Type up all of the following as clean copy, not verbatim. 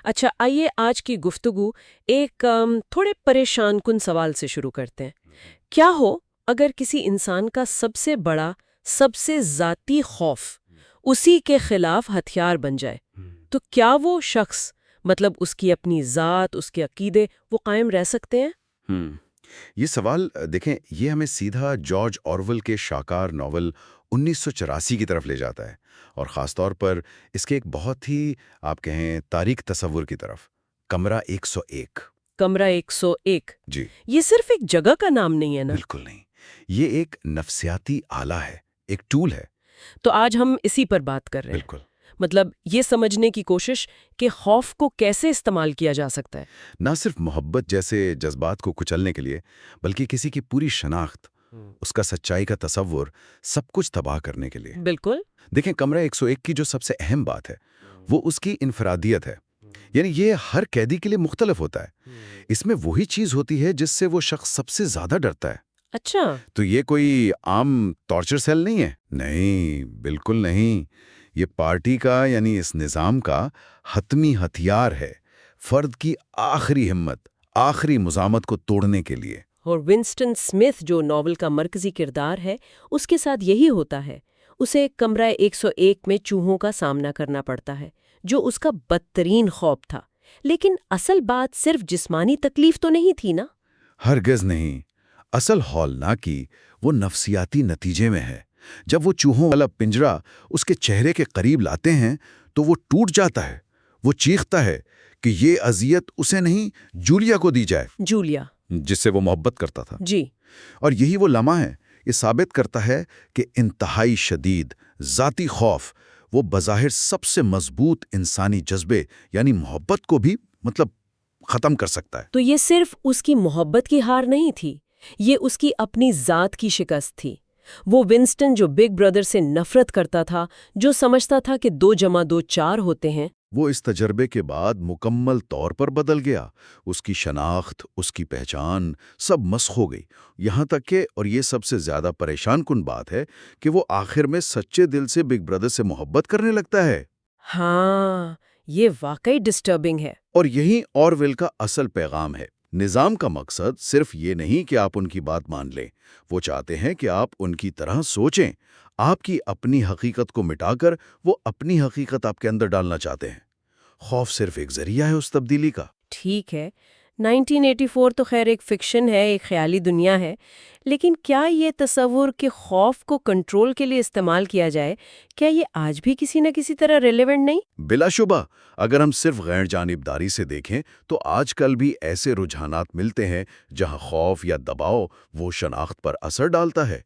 اچھا، آئیے آج کی گفتگو ایک تھوڑے پریشان کن سوال سے شروع کرتے ہیں۔ کیا ہو اگر کسی انسان کا سب سے بڑا، سب سے ذاتی خوف اسی کے خلاف ہتھیار بن جائے، تو کیا وہ شخص، مطلب اس کی اپنی ذات، اس کے عقیدے، وہ قائم رہ سکتے ہیں؟ ہم یہ سوال دیکھیں، یہ ہمیں سیدھا جارج آرویل کے شاہکار ناول 1984 کی طرف لے جاتا ہے، اور خاص طور پر اس کے ایک بہت ہی، آپ کہیں، تاریک تصور کی طرف، کمرہ 101۔ کمرہ 101؟ جی یہ صرف ایک جگہ کا نام نہیں ہے نا؟ بالکل نہیں، یہ ایک نفسیاتی آلہ ہے، ایک ٹول ہے۔ تو آج ہم اسی پر بات کر رہے ہیں، بالکل، مطلب یہ سمجھنے کی کوشش کہ خوف کو کیسے استعمال کیا جا سکتا ہے۔ نہ صرف محبت جیسے جذبات کو کچلنے کے لیے، بلکہ کسی کی پوری شناخت، اس کا سچائی کا تصور، سب کچھ تباہ کرنے کے لیے۔ بالکل۔ دیکھیں، کمرہ 101 کی جو سب سے اہم بات ہے وہ اس کی انفرادیت ہے، یعنی یہ ہر قیدی کے لیے مختلف ہوتا ہے۔ اس میں وہی چیز ہوتی ہے جس سے وہ شخص سب سے زیادہ ڈرتا ہے۔ اچھا، تو یہ کوئی عام ٹارچر سیل نہیں ہے، نہیں، بالکل نہیں۔ یہ پارٹی کا، یعنی اس نظام کا حتمی ہتھیار ہے، فرد کی آخری ہمت، آخری مزاحمت کو توڑنے کے لیے۔ اور ونسٹن اسمتھ جو ناول کا مرکزی کردار ہے، اس کے ساتھ یہی ہوتا ہے۔ اسے کمرہ 101 میں چوہوں کا سامنا کرنا پڑتا ہے، جو اس کا بدترین خوف تھا۔ لیکن اصل بات صرف جسمانی تکلیف تو نہیں تھی نا؟ ہرگز نہیں، اصل ہولناکی وہ نفسیاتی نتیجے میں ہے۔ جب وہ چوہوں والا پنجرا اس کے چہرے کے قریب لاتے ہیں تو وہ ٹوٹ جاتا ہے۔ وہ چیختا ہے کہ یہ اذیت اسے نہیں، جولیا کو دی جائے، جولیا، جس سے وہ محبت کرتا تھا۔ جی۔ اور یہی وہ لمحہ ہے، یہ ثابت کرتا ہے کہ انتہائی شدید ذاتی خوف وہ بظاہر سب سے مضبوط انسانی جذبے یعنی محبت کو بھی ختم کر سکتا ہے۔ تو یہ صرف اس کی محبت کی ہار نہیں تھی، یہ اس کی اپنی ذات کی شکست تھی۔ وہ ونسٹن جو بگ برادر سے نفرت کرتا تھا، جو سمجھتا تھا کہ 2+2 4 ہوتے ہیں، وہ اس تجربے کے بعد مکمل طور پر بدل گیا۔ اس کی شناخت، اس کی پہچان، سب مسخ ہو گئی، یہاں تک کہ، اور یہ سب سے زیادہ پریشان کن بات ہے، کہ وہ آخر میں سچے دل سے بگ برادر سے محبت کرنے لگتا ہے۔ ہاں، یہ واقعی ڈسٹربنگ ہے۔ اور یہی آرویل کا اصل پیغام ہے۔ نظام کا مقصد صرف یہ نہیں کہ آپ ان کی بات مان لیں، وہ چاہتے ہیں کہ آپ ان کی طرح سوچیں۔ آپ کی اپنی حقیقت کو مٹا کر وہ اپنی حقیقت آپ کے اندر ڈالنا چاہتے ہیں۔ خوف صرف ایک ذریعہ ہے اس تبدیلی کا۔ ٹھیک ہے، 1984 تو خیر ایک فکشن ہے، ایک خیالی دنیا ہے، لیکن کیا یہ تصور کہ خوف کو کنٹرول کے لیے استعمال کیا جائے، کیا یہ آج بھی کسی نہ کسی طرح ریلیونٹ نہیں؟ بلا شبہ، اگر ہم صرف غیر جانبداری سے دیکھیں تو آج کل بھی ایسے رجحانات ملتے ہیں جہاں خوف یا دباؤ وہ شناخت پر اثر ڈالتا ہے۔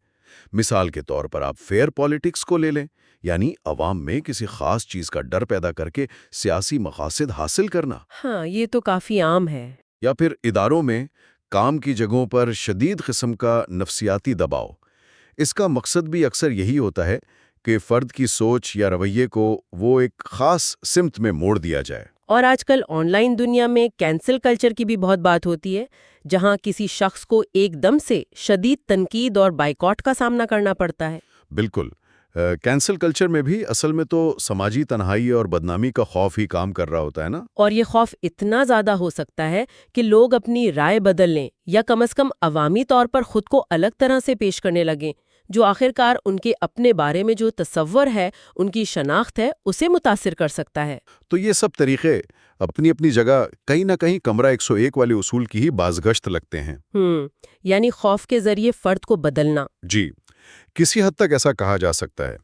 مثال کے طور پر آپ فیئر پالیٹکس کو لے لیں، یعنی عوام میں کسی خاص چیز کا ڈر پیدا کر کے سیاسی مقاصد حاصل کرنا۔ ہاں، یہ تو کافی عام ہے۔ یا پھر اداروں میں کام کی جگہوں پر شدید قسم کا نفسیاتی دباؤ۔ اس کا مقصد بھی اکثر یہی ہوتا ہے کہ فرد کی سوچ یا رویے کو وہ ایک خاص سمت میں موڑ دیا جائے۔ اور آج کل آن لائن دنیا میں کینسل کلچر کی بھی بہت بات ہوتی ہے، جہاں کسی شخص کو ایک دم سے شدید تنقید اور بائیکاٹ کا سامنا کرنا پڑتا ہے۔ بالکل، کینسل کلچر میں بھی اصل میں تو سماجی تنہائی اور بدنامی کا خوف ہی کام کر رہا ہوتا ہے نا۔ اور یہ خوف اتنا زیادہ ہو سکتا ہے کہ لوگ اپنی رائے بدل لیں یا کم از کم عوامی طور پر خود کو الگ طرح سے پیش کرنے لگیں، جو آخرکار ان کے اپنے بارے میں جو تصور ہے، ان کی شناخت ہے، اسے متاثر کر سکتا ہے۔ تو یہ سب طریقے اپنی اپنی جگہ کہیں نہ کہیں کمرہ 101 والے اصول کی ہی بازگشت لگتے ہیں۔ یعنی خوف کے ذریعے فرد کو بدلنا۔ جی، کسی حد تک ایسا کہا جا سکتا ہے۔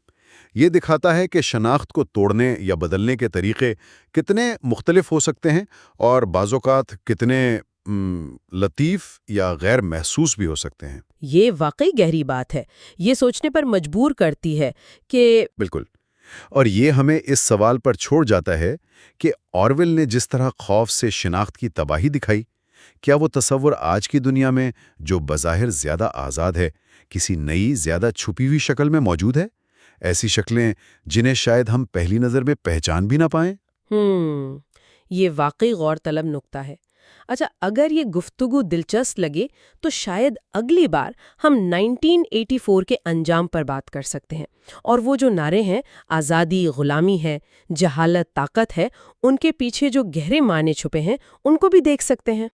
یہ دکھاتا ہے کہ شناخت کو توڑنے یا بدلنے کے طریقے کتنے مختلف ہو سکتے ہیں، اور بعض اوقات کتنے لطیف یا غیر محسوس بھی ہو سکتے ہیں۔ یہ واقعی گہری بات ہے، یہ سوچنے پر مجبور کرتی ہے کہ بالکل، اور یہ ہمیں اس سوال پر چھوڑ جاتا ہے کہ آرویل نے جس طرح خوف سے شناخت کی تباہی دکھائی، کیا وہ تصور آج کی دنیا میں جو بظاہر زیادہ آزاد ہے، کسی نئی زیادہ چھپی ہوئی شکل میں موجود ہے؟ ایسی شکلیں جنہیں شاید ہم پہلی نظر میں پہچان بھی نہ پائیں۔ یہ واقعی غور طلب نکتہ ہے۔ اچھا، اگر یہ گفتگو دلچسپ لگے تو شاید اگلی بار ہم 1984 کے انجام پر بات کر سکتے ہیں، اور وہ جو نعرے ہیں آزادی غلامی ہے، جہالت طاقت ہے، ان کے پیچھے جو گہرے معنی چھپے ہیں ان کو بھی دیکھ سکتے ہیں۔